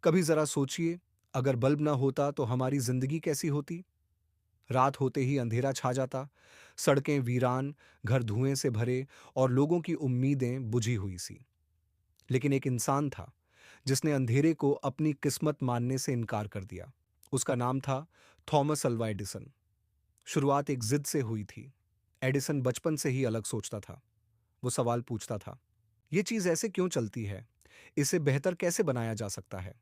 कभी जरा सोचिए, अगर बल्ब ना होता तो हमारी जिंदगी कैसी होती। रात होते ही अंधेरा छा जाता, सड़कें वीरान, घर धुएं से भरे और लोगों की उम्मीदें बुझी हुई सी। लेकिन एक इंसान था जिसने अंधेरे को अपनी किस्मत मानने से इनकार कर दिया। उसका नाम था थॉमस अल्वा एडिसन। शुरुआत एक जिद से हुई थी। एडिसन बचपन से ही अलग सोचता था। वो सवाल पूछता था, ये चीज ऐसे क्यों चलती है? इसे बेहतर कैसे बनाया जा सकता है?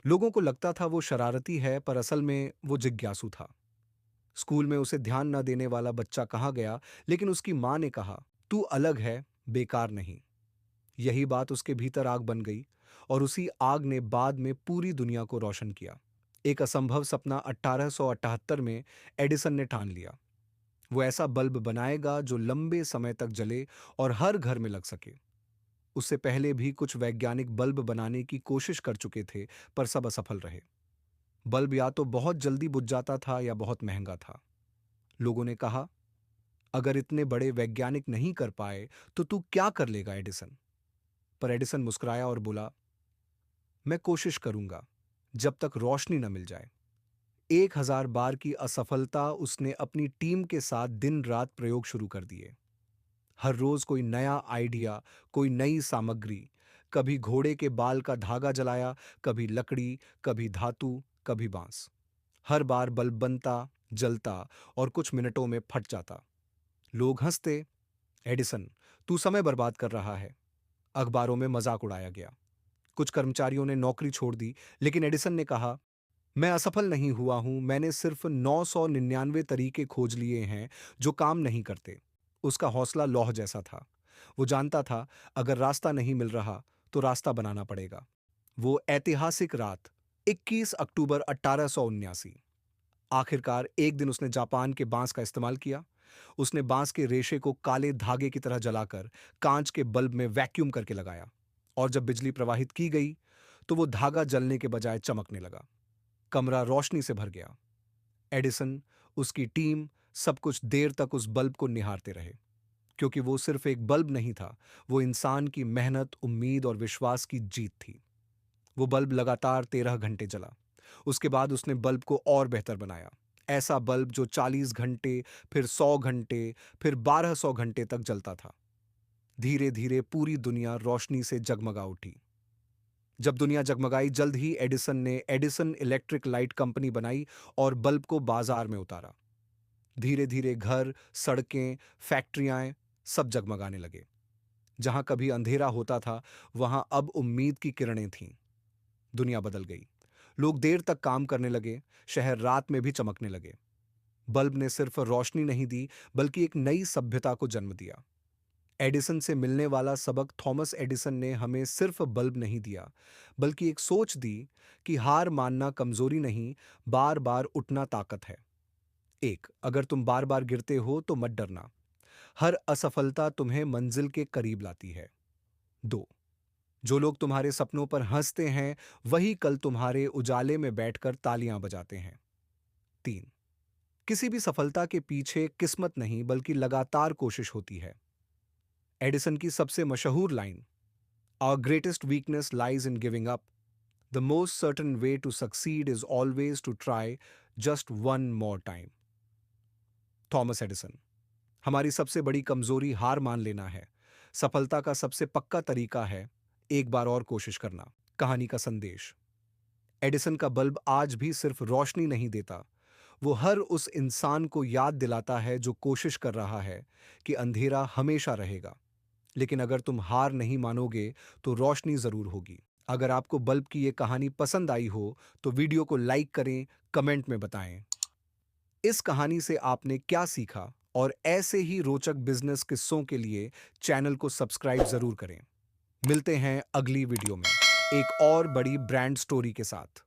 लोगों को लगता था वो शरारती है, पर असल में वो जिज्ञासु था। स्कूल में उसे ध्यान न देने वाला बच्चा कहा गया, लेकिन उसकी मां ने कहा, तू अलग है, बेकार नहीं। यही बात उसके भीतर आग बन गई, और उसी आग ने बाद में पूरी दुनिया को रोशन किया। एक असंभव सपना 1878 में एडिसन ने ठान लिया। वो ऐसा बल्ब बनाएगा जो लंबे समय तक जले और हर घर में लग सके। उससे पहले भी कुछ वैज्ञानिक बल्ब बनाने की कोशिश कर चुके थे, पर सब असफल रहे। बल्ब या तो बहुत जल्दी बुझ जाता था या बहुत महंगा था। लोगों ने कहा, अगर इतने बड़े वैज्ञानिक नहीं कर पाए तो तू क्या कर लेगा एडिसन? पर एडिसन मुस्कुराया और बोला, मैं कोशिश करूंगा जब तक रोशनी न मिल जाए। 1000 बार की असफलता उसने अपनी टीम के साथ दिन रात प्रयोग शुरू कर दिए। हर रोज कोई नया आइडिया, कोई नई सामग्री। कभी घोड़े के बाल का धागा जलाया, कभी लकड़ी, कभी धातु, कभी बांस। हर बार बल्ब बनता, जलता और कुछ मिनटों में फट जाता। लोग हंसते, एडिसन, तू समय बर्बाद कर रहा है। अखबारों में मजाक उड़ाया गया। कुछ कर्मचारियों ने नौकरी छोड़ दी, लेकिन एडिसन ने कहा, मैं असफल नहीं हुआ हूं, मैंने सिर्फ 999 तरीके खोज लिए हैं जो काम नहीं करते। उसका हौसला लौह जैसा था। वो जानता था, अगर रास्ता नहीं मिल रहा तो रास्ता बनाना पड़ेगा। वो ऐतिहासिक रात, 21 अक्टूबर 1879। आखिरकार एक दिन उसने जापान के बांस का इस्तेमाल किया। उसने बांस के रेशे को काले धागे की तरह जलाकर कांच के बल्ब में वैक्यूम करके लगाया, और जब बिजली प्रवाहित की गई तो वो धागा जलने के बजाय चमकने लगा। कमरा रोशनी से भर गया। एडिसन, उसकी टीम, सब कुछ देर तक उस बल्ब को निहारते रहे, क्योंकि वो सिर्फ एक बल्ब नहीं था, वो इंसान की मेहनत, उम्मीद और विश्वास की जीत थी। वो बल्ब लगातार 13 घंटे जला। उसके बाद उसने बल्ब को और बेहतर बनाया। ऐसा बल्ब जो 40 घंटे, फिर 100 घंटे, फिर 1200 घंटे तक जलता था। धीरे धीरे पूरी दुनिया रोशनी से जगमगा उठी। जब दुनिया जगमगाई, जल्द ही एडिसन ने एडिसन इलेक्ट्रिक लाइट कंपनी बनाई और बल्ब को बाजार में उतारा। धीरे धीरे घर, सड़कें, फैक्ट्रियां सब जगमगाने लगे। जहां कभी अंधेरा होता था, वहां अब उम्मीद की किरणें थीं। दुनिया बदल गई। लोग देर तक काम करने लगे, शहर रात में भी चमकने लगे। बल्ब ने सिर्फ रोशनी नहीं दी, बल्कि एक नई सभ्यता को जन्म दिया। एडिसन से मिलने वाला सबक, थॉमस एडिसन ने हमें सिर्फ बल्ब नहीं दिया, बल्कि एक सोच दी कि हार मानना कमजोरी नहीं, बार बार उठना ताकत है। एक, अगर तुम बार बार गिरते हो तो मत डरना। हर असफलता तुम्हें मंजिल के करीब लाती है। दो, जो लोग तुम्हारे सपनों पर हंसते हैं, वही कल तुम्हारे उजाले में बैठकर तालियां बजाते हैं। तीन, किसी भी सफलता के पीछे किस्मत नहीं, बल्कि लगातार कोशिश होती है। एडिसन की सबसे मशहूर line, Our greatest weakness lies in giving up. The most certain way to succeed is always to try just one more time. Thomas Edison. हमारी सबसे बड़ी कमजोरी हार मान लेना है। सफलता का सबसे पक्का तरीका है एक बार और कोशिश करना। कहानी का संदेश, एडिसन का बल्ब आज भी सिर्फ रोशनी नहीं देता, वो हर उस इंसान को याद दिलाता है जो कोशिश कर रहा है कि अंधेरा हमेशा रहेगा, लेकिन अगर तुम हार नहीं मानोगे तो रोशनी जरूर होगी। अगर आपको बल्ब की ये कहानी पसंद आई हो तो वीडियो को लाइक करें, कमेंट में बताएं इस कहानी से आपने क्या सीखा, और ऐसे ही रोचक बिजनेस किस्सों के लिए चैनल को सब्सक्राइब जरूर करें। मिलते हैं अगली वीडियो में एक और बड़ी ब्रांड स्टोरी के साथ।